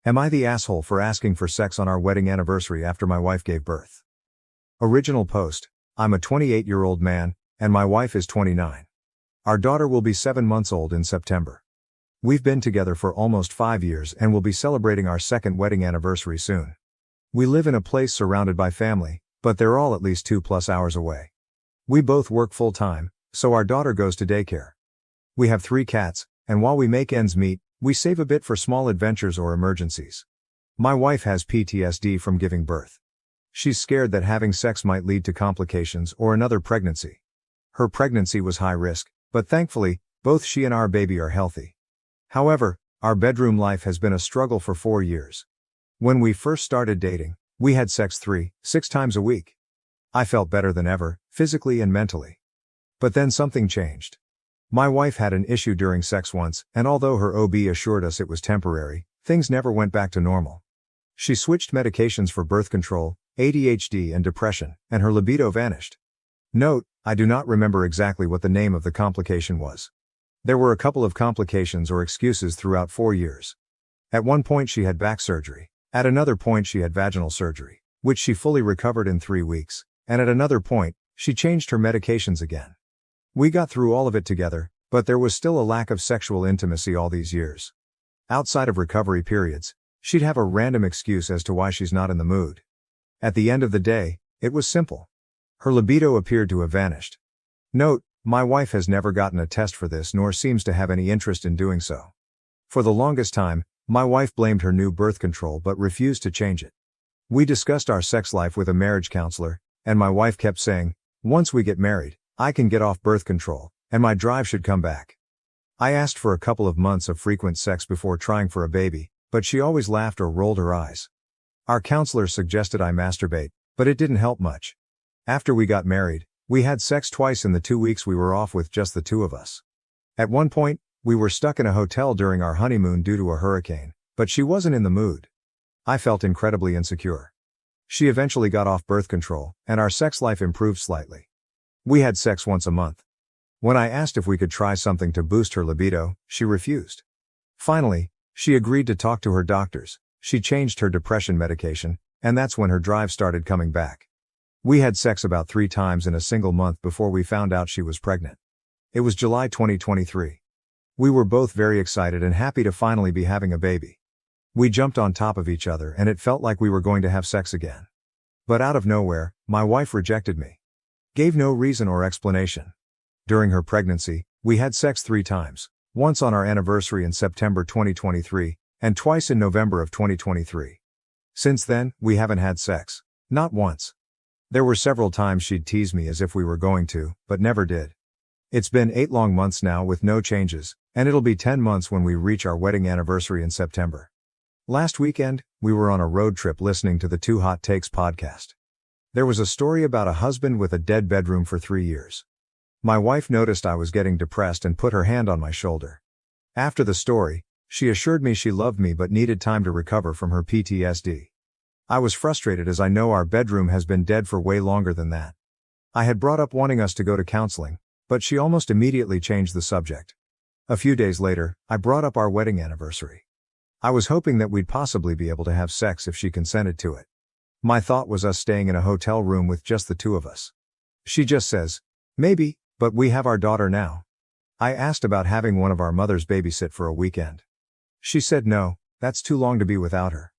Am I the asshole for asking for sex on our wedding anniversary after my wife gave birth? Original post: I'm a 28-year-old man, and my wife is 29. Our daughter will be 7 months old in September. We've been together for almost 5 years and will be celebrating our second wedding anniversary soon. We live in a place surrounded by family, but they're all at least 2+ hours away. We both work full-time, so our daughter goes to daycare. We have 3 cats, and while we make ends meet, we save a bit for small adventures or emergencies. My wife has PTSD from giving birth. She's scared that having sex might lead to complications or another pregnancy. Her pregnancy was high risk, but thankfully, both she and our baby are healthy. However, our bedroom life has been a struggle for 4 years. When we first started dating, we had sex 3-6 times a week. I felt better than ever, physically and mentally. But then something changed. My wife had an issue during sex once, and although her OB assured us it was temporary, things never went back to normal. She switched medications for birth control, ADHD and depression, and her libido vanished. Note: I do not remember exactly what the name of the complication was. There were a couple of complications or excuses throughout 4 years. At one point she had back surgery, at another point she had vaginal surgery, which she fully recovered in 3 weeks, and at another point, she changed her medications again. We got through all of it together, but there was still a lack of sexual intimacy all these years. Outside of recovery periods, she'd have a random excuse as to why she's not in the mood. At the end of the day, it was simple. Her libido appeared to have vanished. Note: my wife has never gotten a test for this nor seems to have any interest in doing so. For the longest time, my wife blamed her new birth control but refused to change it. We discussed our sex life with a marriage counselor, and my wife kept saying, once we get married, I can get off birth control, and my drive should come back. I asked for a couple of months of frequent sex before trying for a baby, but she always laughed or rolled her eyes. Our counselor suggested I masturbate, but it didn't help much. After we got married, we had sex twice in the 2 weeks we were off with just the 2 of us. At one point, we were stuck in a hotel during our honeymoon due to a hurricane, but she wasn't in the mood. I felt incredibly insecure. She eventually got off birth control, and our sex life improved slightly. We had sex once a month. When I asked if we could try something to boost her libido, she refused. Finally, she agreed to talk to her doctors. She changed her depression medication, and that's when her drive started coming back. We had sex about 3 times in a single month before we found out she was pregnant. It was July 2023. We were both very excited and happy to finally be having a baby. We jumped on top of each other and it felt like we were going to have sex again. But out of nowhere, my wife rejected me. Gave no reason or explanation. During her pregnancy, we had sex 3 times, once on our anniversary in September 2023, and twice in November of 2023. Since then, we haven't had sex. Not once. There were several times she'd tease me as if we were going to, but never did. It's been 8 long months now with no changes, and it'll be 10 months when we reach our wedding anniversary in September. Last weekend, we were on a road trip listening to the 2 Hot Takes podcast. There was a story about a husband with a dead bedroom for 3 years. My wife noticed I was getting depressed and put her hand on my shoulder. After the story, she assured me she loved me but needed time to recover from her PTSD. I was frustrated as I know our bedroom has been dead for way longer than that. I had brought up wanting us to go to counseling, but she almost immediately changed the subject. A few days later, I brought up our wedding anniversary. I was hoping that we'd possibly be able to have sex if she consented to it. My thought was us staying in a hotel room with just the 2 of us. She just says, maybe, but we have our daughter now. I asked about having one of our mothers babysit for a weekend. She said no, that's too long to be without her.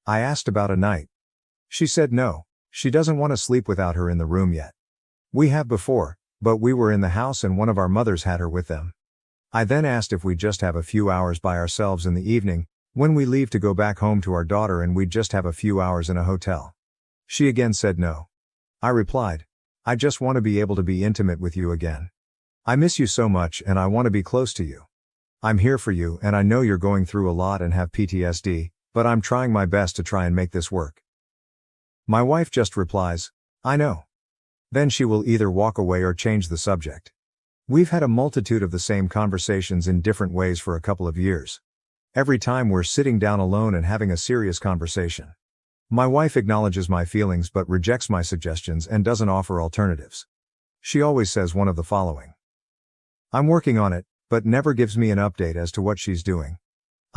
I asked about a night. She said no, she doesn't want to sleep without her in the room yet. We have before, but we were in the house and one of our mothers had her with them. I then asked if we'd just have a few hours by ourselves in the evening, when we leave to go back home to our daughter and we'd just have a few hours in a hotel. She again said no. I replied, I just want to be able to be intimate with you again. I miss you so much and I want to be close to you. I'm here for you and I know you're going through a lot and have PTSD, but I'm trying my best to try and make this work. My wife just replies, I know. Then she will either walk away or change the subject. We've had a multitude of the same conversations in different ways for a couple of years. Every time we're sitting down alone and having a serious conversation. My wife acknowledges my feelings but rejects my suggestions and doesn't offer alternatives. She always says one of the following. I'm working on it, but never gives me an update as to what she's doing.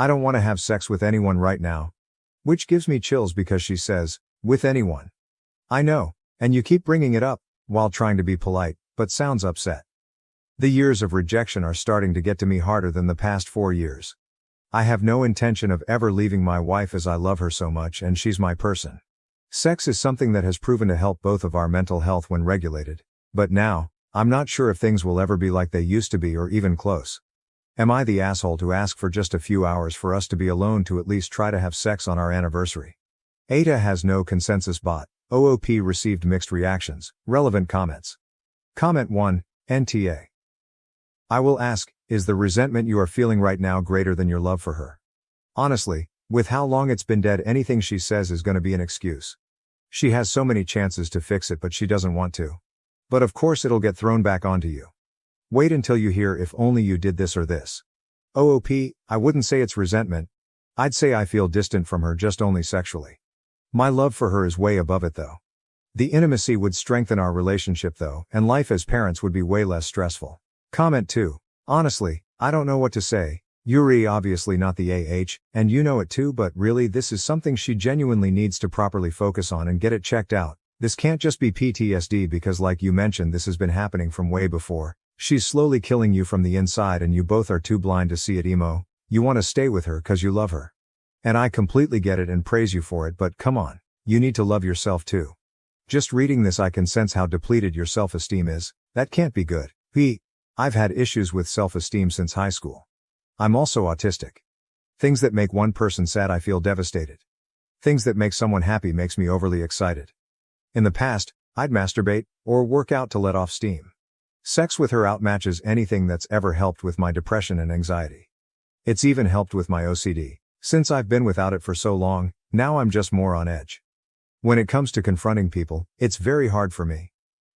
I don't want to have sex with anyone right now. Which gives me chills because she says, with anyone. I know, and you keep bringing it up, while trying to be polite, but sounds upset. The years of rejection are starting to get to me harder than the past 4 years. I have no intention of ever leaving my wife as I love her so much and she's my person. Sex is something that has proven to help both of our mental health when regulated, but now, I'm not sure if things will ever be like they used to be or even close. Am I the asshole to ask for just a few hours for us to be alone to at least try to have sex on our anniversary? AITA has no consensus bot. OOP received mixed reactions. Relevant comments. Comment 1, NTA. I will ask, is the resentment you are feeling right now greater than your love for her? Honestly, with how long it's been dead, anything she says is gonna be an excuse. She has so many chances to fix it but she doesn't want to. But of course it'll get thrown back onto you. Wait until you hear if only you did this or this. OOP, I wouldn't say it's resentment. I'd say I feel distant from her just only sexually. My love for her is way above it though. The intimacy would strengthen our relationship though, and life as parents would be way less stressful. Comment 2. Honestly, I don't know what to say. Yuri obviously not the and you know it too, but really this is something she genuinely needs to properly focus on and get it checked out. This can't just be PTSD because like you mentioned this has been happening from way before. She's slowly killing you from the inside and you both are too blind to see it emo. You want to stay with her cause you love her. And I completely get it and praise you for it, but come on, you need to love yourself too. Just reading this I can sense how depleted your self-esteem is. That can't be good. I've had issues with self-esteem since high school. I'm also autistic. Things that make one person sad I feel devastated. Things that make someone happy makes me overly excited. In the past, I'd masturbate, or work out to let off steam. Sex with her outmatches anything that's ever helped with my depression and anxiety. It's even helped with my OCD. Since I've been without it for so long, now I'm just more on edge. When it comes to confronting people, it's very hard for me.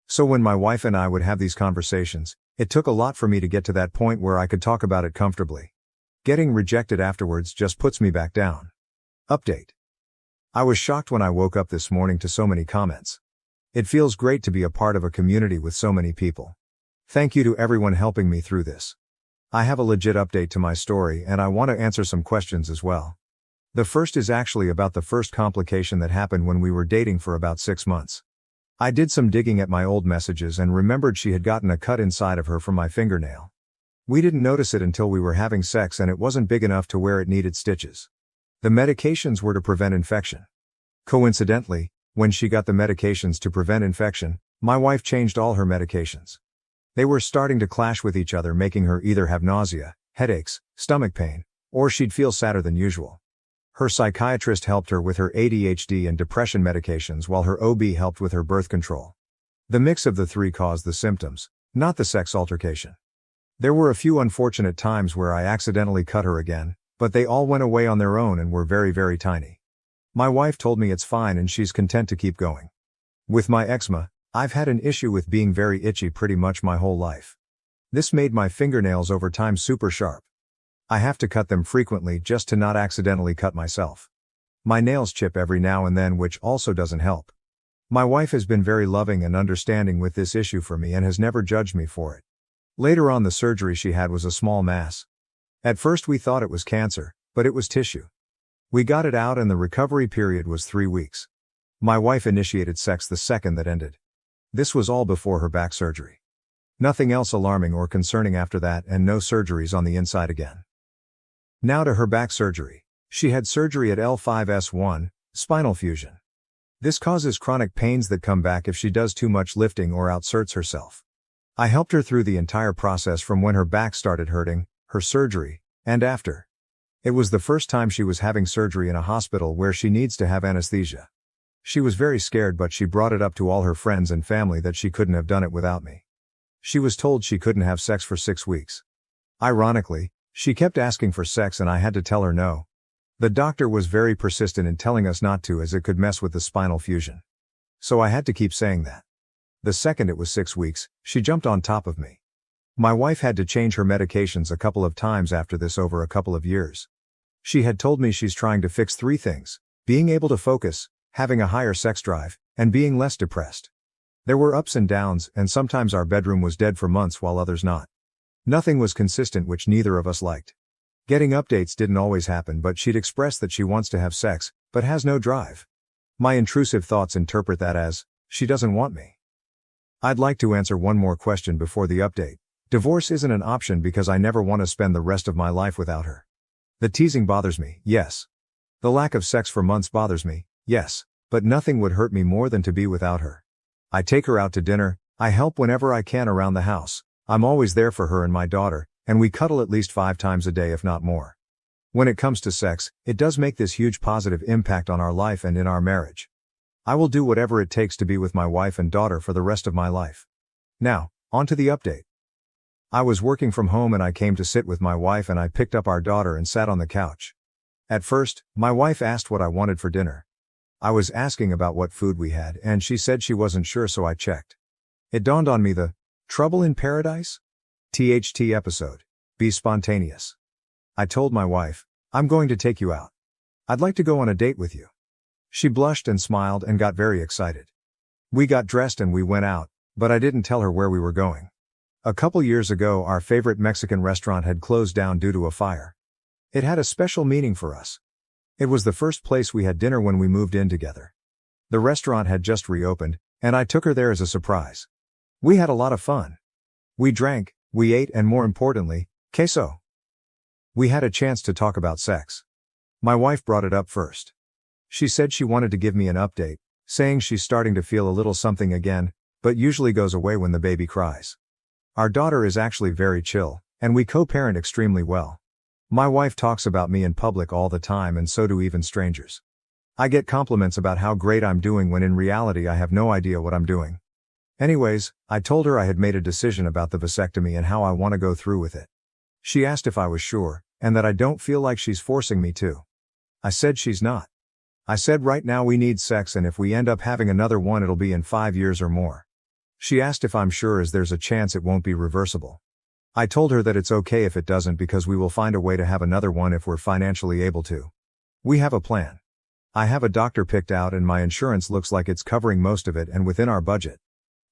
So when my wife and I would have these conversations, it took a lot for me to get to that point where I could talk about it comfortably. Getting rejected afterwards just puts me back down. Update. I was shocked when I woke up this morning to so many comments. It feels great to be a part of a community with so many people. Thank you to everyone helping me through this. I have a legit update to my story and I want to answer some questions as well. The first is actually about the first complication that happened when we were dating for about 6 months. I did some digging at my old messages and remembered she had gotten a cut inside of her from my fingernail. We didn't notice it until we were having sex and it wasn't big enough to where it needed stitches. The medications were to prevent infection. Coincidentally, when she got the medications to prevent infection, my wife changed all her medications. They were starting to clash with each other, making her either have nausea, headaches, stomach pain, or she'd feel sadder than usual. Her psychiatrist helped her with her ADHD and depression medications while her OB helped with her birth control. The mix of the three caused the symptoms, not the sex altercation. There were a few unfortunate times where I accidentally cut her again, but they all went away on their own and were very, very tiny. My wife told me it's fine and she's content to keep going. With my eczema, I've had an issue with being very itchy pretty much my whole life. This made my fingernails over time super sharp. I have to cut them frequently just to not accidentally cut myself. My nails chip every now and then, which also doesn't help. My wife has been very loving and understanding with this issue for me and has never judged me for it. Later on, the surgery she had was a small mass. At first we thought it was cancer, but it was tissue. We got it out and the recovery period was 3 weeks. My wife initiated sex the second that ended. This was all before her back surgery. Nothing else alarming or concerning after that and no surgeries on the inside again. Now to her back surgery. She had surgery at L5S1, spinal fusion. This causes chronic pains that come back if she does too much lifting or outserts herself. I helped her through the entire process from when her back started hurting, her surgery, and after. It was the first time she was having surgery in a hospital where she needs to have anesthesia. She was very scared, but she brought it up to all her friends and family that she couldn't have done it without me. She was told she couldn't have sex for 6 weeks. Ironically, she kept asking for sex and I had to tell her no. The doctor was very persistent in telling us not to as it could mess with the spinal fusion. So I had to keep saying that. The second it was 6 weeks, she jumped on top of me. My wife had to change her medications a couple of times after this over a couple of years. She had told me she's trying to fix 3 things: being able to focus, having a higher sex drive, and being less depressed. There were ups and downs, and sometimes our bedroom was dead for months while others not. Nothing was consistent, which neither of us liked. Getting updates didn't always happen, but she'd express that she wants to have sex, but has no drive. My intrusive thoughts interpret that as, she doesn't want me. I'd like to answer one more question before the update. Divorce isn't an option because I never want to spend the rest of my life without her. The teasing bothers me, yes. The lack of sex for months bothers me, yes, but nothing would hurt me more than to be without her. I take her out to dinner, I help whenever I can around the house, I'm always there for her and my daughter, and we cuddle at least 5 times a day if not more. When it comes to sex, it does make this huge positive impact on our life and in our marriage. I will do whatever it takes to be with my wife and daughter for the rest of my life. Now, on to the update. I was working from home and I came to sit with my wife and I picked up our daughter and sat on the couch. At first, my wife asked what I wanted for dinner. I was asking about what food we had and she said she wasn't sure, so I checked. It dawned on me, the Trouble in Paradise? THT episode. Be spontaneous. I told my wife, I'm going to take you out. I'd like to go on a date with you. She blushed and smiled and got very excited. We got dressed and we went out, but I didn't tell her where we were going. A couple years ago, our favorite Mexican restaurant had closed down due to a fire. It had a special meaning for us. It was the first place we had dinner when we moved in together. The restaurant had just reopened, and I took her there as a surprise. We had a lot of fun. We drank, we ate, and more importantly, queso. We had a chance to talk about sex. My wife brought it up first. She said she wanted to give me an update, saying she's starting to feel a little something again, but usually goes away when the baby cries. Our daughter is actually very chill, and we co-parent extremely well. My wife talks about me in public all the time, and so do even strangers. I get compliments about how great I'm doing when in reality I have no idea what I'm doing. Anyways, I told her I had made a decision about the vasectomy and how I want to go through with it. She asked if I was sure, and that I don't feel like she's forcing me to. I said she's not. I said right now we need sex, and if we end up having another one it'll be in 5 years or more. She asked if I'm sure as there's a chance it won't be reversible. I told her that it's okay if it doesn't because we will find a way to have another one if we're financially able to. We have a plan. I have a doctor picked out and my insurance looks like it's covering most of it and within our budget.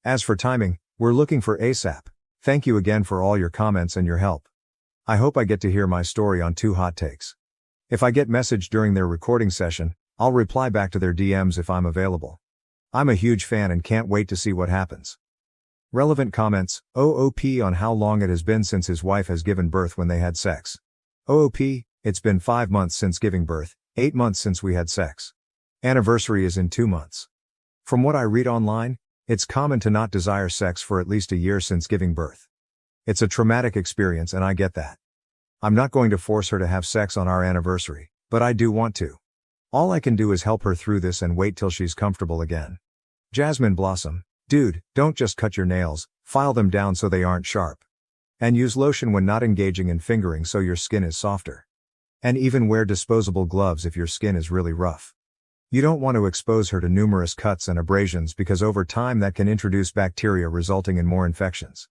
As for timing, we're looking for ASAP. Thank you again for all your comments and your help. I hope I get to hear my story on 2 Hot Takes. If I get messaged during their recording session, I'll reply back to their DMs if I'm available. I'm a huge fan and can't wait to see what happens. Relevant comments, OOP on how long it has been since his wife has given birth when they had sex. OOP, it's been 5 months since giving birth, 8 months since we had sex. Anniversary is in 2 months. From what I read online, it's common to not desire sex for at least a year since giving birth. It's a traumatic experience and I get that. I'm not going to force her to have sex on our anniversary, but I do want to. All I can do is help her through this and wait till she's comfortable again. Jasmine Blossom, dude, don't just cut your nails, file them down so they aren't sharp. And use lotion when not engaging in fingering so your skin is softer. And even wear disposable gloves if your skin is really rough. You don't want to expose her to numerous cuts and abrasions because over time that can introduce bacteria resulting in more infections.